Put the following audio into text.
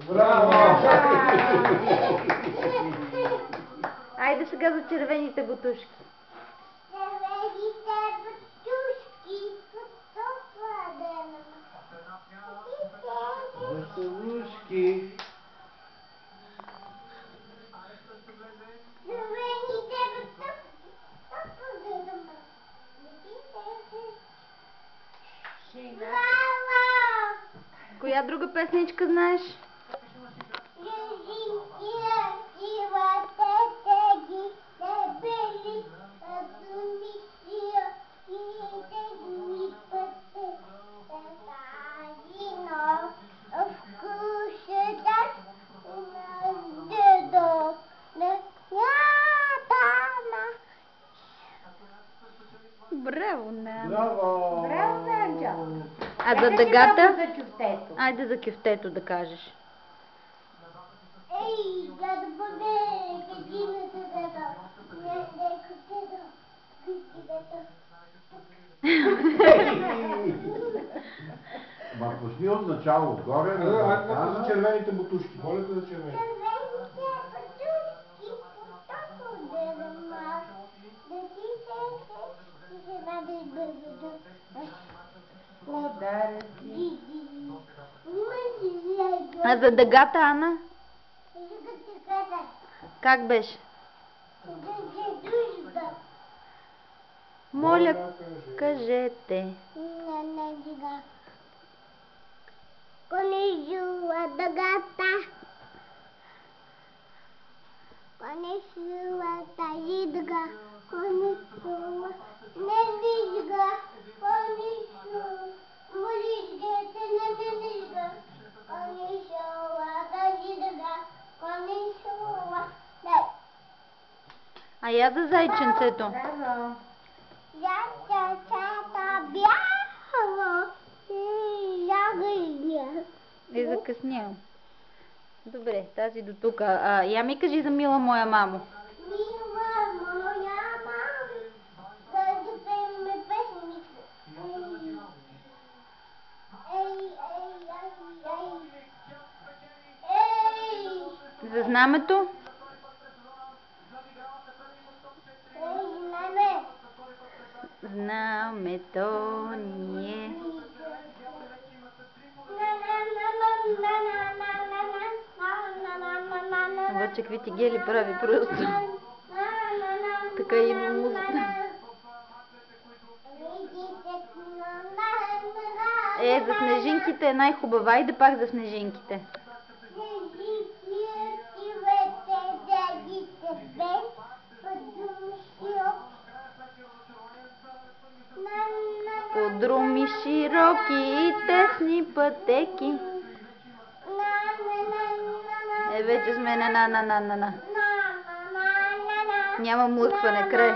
Браво! Айде сега за червените бутушки. Червените бутушки, Веселушки. Коя друга песничка знаеш? Браво, Нана. Браво! Браво, Нанча. А за дъгата? За кюфтето. Айде за кюфтето да кажеш. Ей, да бъде гадината да не Ма почни от начало, отгоре. Айде за червените бутушки. Моля те за червените. А за дъгата, Ана? Как беше? Моля, кажете. Конежула дъгата. Конежула тази дъга. Конежула не вижда. Конежула молижгата не вижда. Конежула тази дъга. Конежула не. А я за зайченцето. Браво. Зайченцето бяло и загъжня. Е закъснял. Добре, тази до тук. Я ми кажи за мила моя мамо. Мила моя мамо, да запеем песните. Ей, ей, ей, ей, ей. За знамето? Ей, маме. Знамето ни е. Обаче какви ти гели прави просто. Така идва музика. Е, за снежинките е най-хубава. Айде пак за снежинките. По друми широки и тесни пътеки. Е, вече сме на. Няма млъкване край.